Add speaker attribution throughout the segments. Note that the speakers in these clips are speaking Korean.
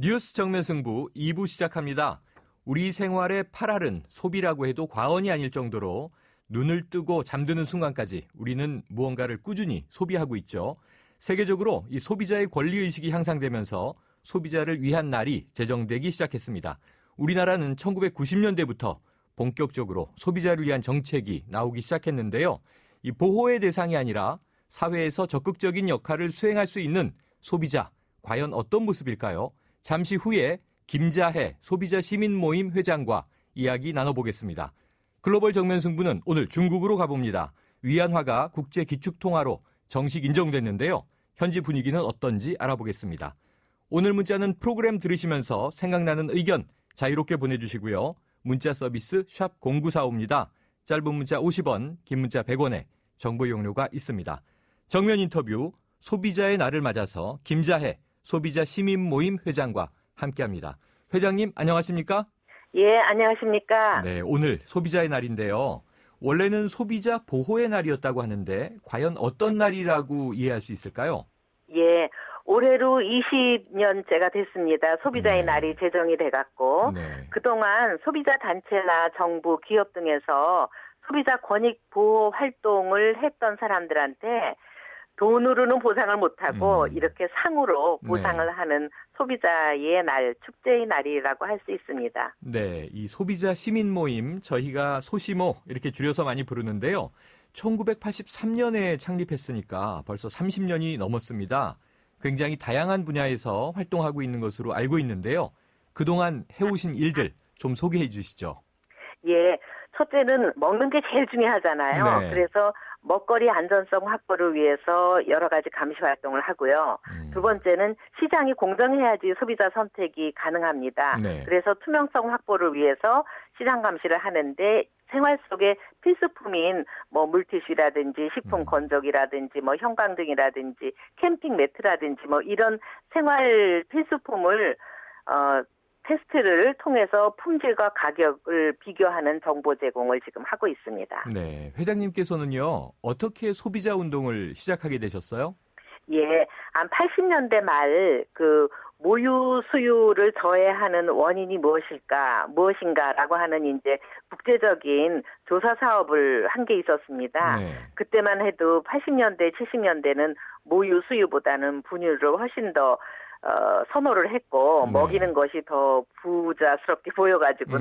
Speaker 1: 뉴스 정면 승부 2부 시작합니다. 우리 생활의 8알은 소비라고 해도 과언이 아닐 정도로 눈을 뜨고 잠드는 순간까지 우리는 무언가를 꾸준히 소비하고 있죠. 세계적으로 이 소비자의 권리의식이 향상되면서 소비자를 위한 날이 제정되기 시작했습니다. 우리나라는 1990년대부터 본격적으로 소비자를 위한 정책이 나오기 시작했는데요. 이 보호의 대상이 아니라 사회에서 적극적인 역할을 수행할 수 있는 소비자, 과연 어떤 모습일까요? 잠시 후에 김자혜 소비자 시민 모임 회장과 이야기 나눠보겠습니다. 글로벌 정면 승부는 오늘 중국으로 가봅니다. 위안화가 국제 기축통화로 정식 인정됐는데요. 현지 분위기는 어떤지 알아보겠습니다. 오늘 문자는 프로그램 들으시면서 생각나는 의견 자유롭게 보내주시고요. 문자 서비스 샵 0945입니다. 짧은 문자 50원, 긴 문자 100원에 정보 이용료가 있습니다. 정면 인터뷰 소비자의 날을 맞아서 김자혜 소비자 시민 모임 회장과 함께합니다. 회장님 안녕하십니까?
Speaker 2: 예, 안녕하십니까?
Speaker 1: 네, 오늘 소비자의 날인데요. 원래는 소비자 보호의 날이었다고 하는데 과연 어떤 날이라고 이해할 수 있을까요?
Speaker 2: 예, 올해로 20년째가 됐습니다. 소비자의 날이 제정이 돼갖고 그동안 소비자 단체나 정부, 기업 등에서 소비자 권익 보호 활동을 했던 사람들한테 돈으로는 보상을 못하고 이렇게 상으로 보상을 하는 소비자의 날, 축제의 날이라고 할 수 있습니다.
Speaker 1: 네, 이 소비자 시민 모임 저희가 소시모 이렇게 줄여서 많이 부르는데요. 1983년에 창립했으니까 벌써 30년이 넘었습니다. 굉장히 다양한 분야에서 활동하고 있는 것으로 알고 있는데요. 그동안 해오신 일들 좀 소개해 주시죠.
Speaker 2: 예, 첫째는 먹는 게 제일 중요하잖아요.
Speaker 1: 네.
Speaker 2: 그래서 먹거리 안전성 확보를 위해서 여러 가지 감시 활동을 하고요. 두 번째는 시장이 공정해야지 소비자 선택이 가능합니다.
Speaker 1: 네.
Speaker 2: 그래서 투명성 확보를 위해서 시장 감시를 하는데 생활 속에 필수품인 뭐 물티슈라든지 식품 건조기라든지 뭐 형광등이라든지 캠핑 매트라든지 뭐 이런 생활 필수품을 테스트를 통해서 품질과 가격을 비교하는 정보 제공을 지금 하고 있습니다.
Speaker 1: 네, 회장님께서는요. 어떻게 소비자 운동을 시작하게 되셨어요?
Speaker 2: 예, 한 80년대 말 모유 수유를 저해하는 원인이 무엇인가라고 하는 이제 국제적인 조사 사업을 한 게 있었습니다.
Speaker 1: 네.
Speaker 2: 그때만 해도 80년대, 70년대는 모유 수유보다는 분유를 훨씬 더 선호를 했고 먹이는 것이 더 부자스럽게 보여가지고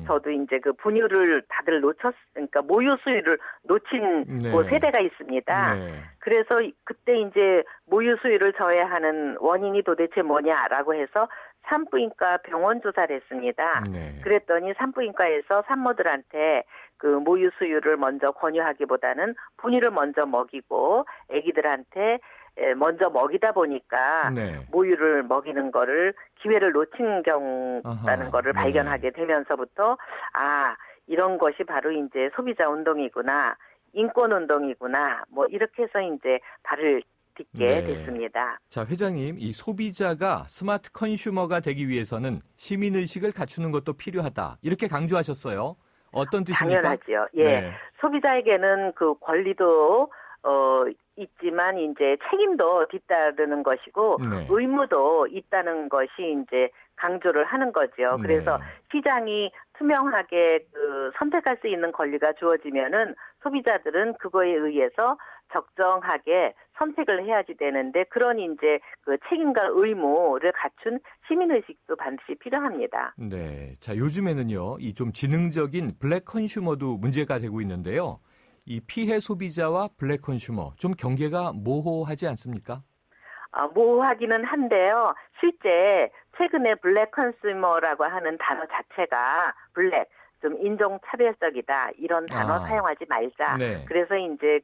Speaker 2: 저도 이제 그 분유를 다들 그러니까 모유 수유를 놓친 세대가 있습니다.
Speaker 1: 네.
Speaker 2: 그래서 그때 이제 모유 수유를 저해하는 원인이 도대체 뭐냐라고 해서 산부인과 병원 조사를 했습니다.
Speaker 1: 네.
Speaker 2: 그랬더니 산부인과에서 산모들한테 그 모유 수유를 먼저 권유하기보다는 분유를 먼저 먹이고 아기들한테 먼저 먹이다 보니까 모유를 먹이는 거를 기회를 놓친 경우라는 거를 발견하게 되면서부터 이런 것이 바로 이제 소비자 운동이구나, 인권 운동이구나, 뭐 이렇게 해서 이제 발을 딛게 됐습니다.
Speaker 1: 자, 회장님, 이 소비자가 스마트 컨슈머가 되기 위해서는 시민의식을 갖추는 것도 필요하다. 이렇게 강조하셨어요. 어떤 뜻입니까?
Speaker 2: 당연하죠. 예. 소비자에게는 그 권리도 있지만 이제 책임도 뒤따르는 것이고 의무도 있다는 것이 이제 강조를 하는 거죠. 그래서 시장이 투명하게 선택할 수 있는 권리가 주어지면은 소비자들은 그거에 의해서 적정하게 선택을 해야지 되는데 그런 이제 그 책임과 의무를 갖춘 시민의식도 반드시 필요합니다.
Speaker 1: 네. 자, 요즘에는요, 이 좀 지능적인 블랙 컨슈머도 문제가 되고 있는데요. 이 피해 소비자와 블랙 컨슈머 좀 경계가 모호하지 않습니까?
Speaker 2: 모호하기는 한데요. 실제 최근에 블랙 컨슈머라고 하는 단어 자체가 블랙 좀 인종차별적이다 이런 단어 사용하지 말자. 그래서 이제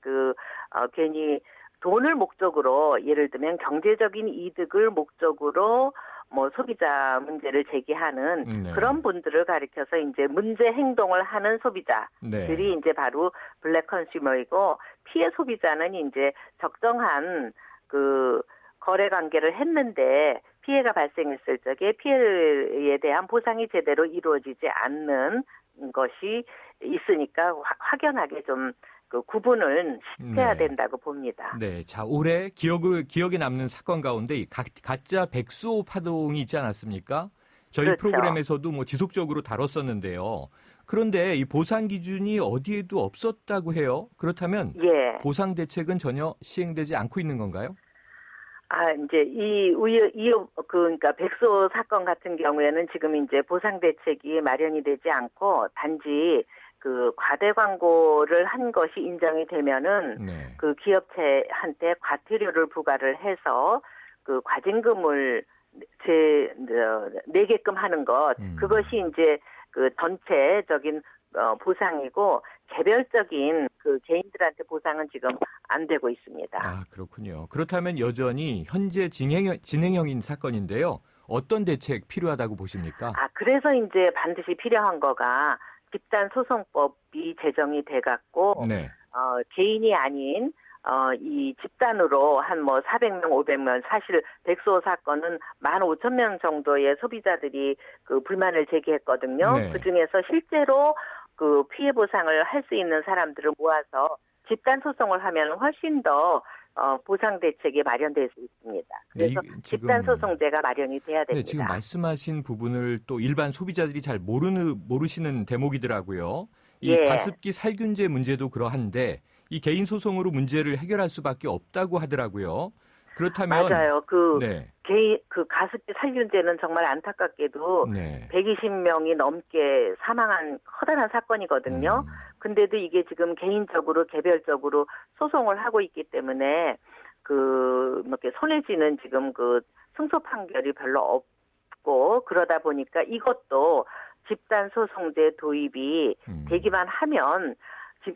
Speaker 2: 괜히 돈을 목적으로 예를 들면 경제적인 이득을 목적으로 뭐 소비자 문제를 제기하는 그런 분들을 가리켜서 이제 문제 행동을 하는 소비자들이 이제 바로 블랙 컨슈머이고 피해 소비자는 이제 적정한 거래 관계를 했는데 피해가 발생했을 적에 피해에 대한 보상이 제대로 이루어지지 않는 것이 있으니까 확연하게 좀 그 구분을 시켜야
Speaker 1: 네.
Speaker 2: 된다고 봅니다.
Speaker 1: 네. 자, 올해 기억에 남는 사건 가운데 이 가짜 백수호 파동이 있지 않았습니까? 저희
Speaker 2: 그렇죠.
Speaker 1: 프로그램에서도 뭐 지속적으로 다뤘었는데요. 그런데 이 보상 기준이 어디에도 없었다고 해요. 그렇다면
Speaker 2: 예.
Speaker 1: 보상 대책은 전혀 시행되지 않고 있는 건가요?
Speaker 2: 이제 그러니까 백소 사건 같은 경우에는 지금 이제 보상 대책이 마련이 되지 않고 단지 그 과대 광고를 한 것이 인정이 되면은
Speaker 1: 네.
Speaker 2: 그 기업체한테 과태료를 부과를 해서 그 과징금을 내게끔 하는 것, 그것이 이제 그 전체적인 보상이고 개별적인 그 개인들한테 보상은 지금 안 되고 있습니다.
Speaker 1: 아, 그렇군요. 그렇다면 여전히 현재 진행형인 사건인데요. 어떤 대책 필요하다고 보십니까?
Speaker 2: 그래서 이제 반드시 필요한 거가 집단소송법이 제정이 돼갖고
Speaker 1: 네.
Speaker 2: 개인이 아닌 이 집단으로 한 뭐 400명, 500명, 사실 백소 사건은 15,000명 정도의 소비자들이 그 불만을 제기했거든요.
Speaker 1: 네.
Speaker 2: 그 중에서 실제로 그 피해 보상을 할 수 있는 사람들을 모아서 집단 소송을 하면 훨씬 더 보상 대책이 마련될 수 있습니다. 그래서
Speaker 1: 네,
Speaker 2: 집단 소송제가 마련이 돼야 됩니다.
Speaker 1: 네, 지금 말씀하신 부분을 또 일반 소비자들이 잘 모르시는 대목이더라고요. 이
Speaker 2: 예.
Speaker 1: 가습기 살균제 문제도 그러한데 이 개인 소송으로 문제를 해결할 수밖에 없다고 하더라고요. 그렇다면
Speaker 2: 맞아요.
Speaker 1: 네.
Speaker 2: 그 가습기 살균제는 정말 안타깝게도
Speaker 1: 네.
Speaker 2: 120명이 넘게 사망한 커다란 사건이거든요. 근데도 이게 지금 개인적으로 개별적으로 소송을 하고 있기 때문에 이렇게 손해지는 지금 그 승소 판결이 별로 없고 그러다 보니까 이것도 집단 소송제 도입이 되기만 하면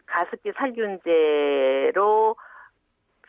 Speaker 2: 가습기 살균제로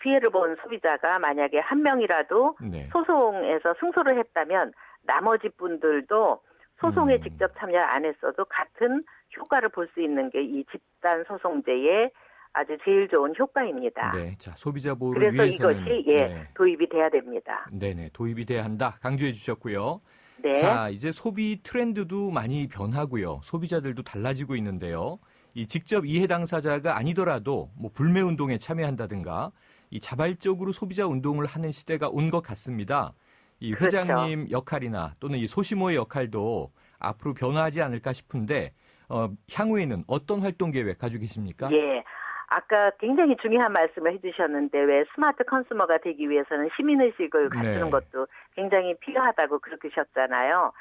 Speaker 2: 피해를 본 소비자가 만약에 한 명이라도
Speaker 1: 네.
Speaker 2: 소송에서 승소를 했다면 나머지 분들도 소송에 직접 참여 안 했어도 같은 효과를 볼 수 있는 게 이 집단 소송제의 아주 제일 좋은 효과입니다.
Speaker 1: 네, 자 소비자 보호를
Speaker 2: 그래서
Speaker 1: 위해서는
Speaker 2: 이것이
Speaker 1: 네.
Speaker 2: 도입이 돼야 됩니다.
Speaker 1: 네네, 도입이 돼야 한다 강조해 주셨고요.
Speaker 2: 네.
Speaker 1: 자, 이제 소비 트렌드도 많이 변하고요. 소비자들도 달라지고 있는데요. 이 직접 이해 당사자가 아니더라도 뭐 불매 운동에 참여한다든가 이 자발적으로 소비자 운동을 하는 시대가 온 것 같습니다. 이 회장님
Speaker 2: 그렇죠.
Speaker 1: 역할이나 또는 이 소시모의 역할도 앞으로 변화하지 않을까 싶은데 향후에는 어떤 활동 계획 가지고 계십니까?
Speaker 2: 예. 아까 굉장히 중요한 말씀을 해주셨는데 왜 스마트 컨슈머가 되기 위해서는 시민의식을 갖추는
Speaker 1: 네.
Speaker 2: 것도 굉장히 필요하다고 그러셨잖아요.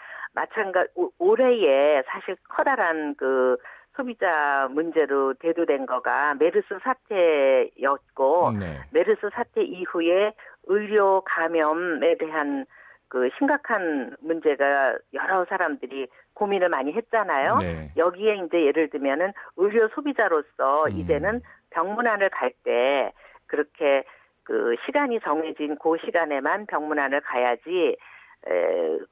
Speaker 2: 올해에 사실 커다란 그 소비자 문제로 대두된 거가 메르스 사태였고
Speaker 1: 네.
Speaker 2: 메르스 사태 이후에 의료 감염에 대한 그 심각한 문제가 여러 사람들이 고민을 많이 했잖아요.
Speaker 1: 네.
Speaker 2: 여기에 이제 예를 들면은 의료 소비자로서 이제는 병문안을 갈 때 그렇게 그 시간이 정해진 그 시간에만 병문안을 가야지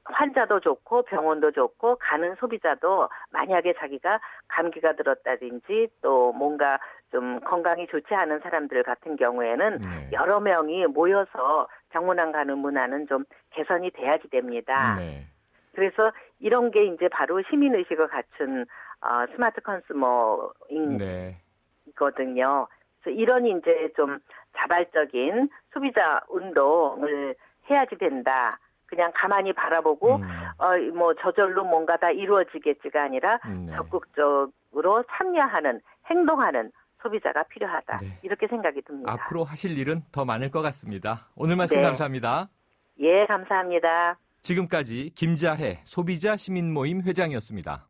Speaker 2: 환자도 좋고 병원도 좋고 가는 소비자도 만약에 자기가 감기가 들었다든지 또 뭔가 좀 건강이 좋지 않은 사람들 같은 경우에는
Speaker 1: 네.
Speaker 2: 여러 명이 모여서 병문안 가는 문화는 좀 개선이 돼야지 됩니다.
Speaker 1: 네.
Speaker 2: 그래서 이런 게 이제 바로 시민의식을 갖춘 스마트 컨슈머인
Speaker 1: 네.
Speaker 2: 거든요. 그래서 이런 이제 좀 자발적인 소비자 운동을 해야지 된다. 그냥 가만히 바라보고 뭐 저절로 뭔가 다 이루어지겠지가 아니라
Speaker 1: 네.
Speaker 2: 적극적으로 참여하는 행동하는 소비자가 필요하다.
Speaker 1: 네.
Speaker 2: 이렇게 생각이 듭니다.
Speaker 1: 앞으로 하실 일은 더 많을 것 같습니다. 오늘 말씀
Speaker 2: 네.
Speaker 1: 감사합니다.
Speaker 2: 예, 감사합니다.
Speaker 1: 지금까지 김자혜 소비자 시민모임 회장이었습니다.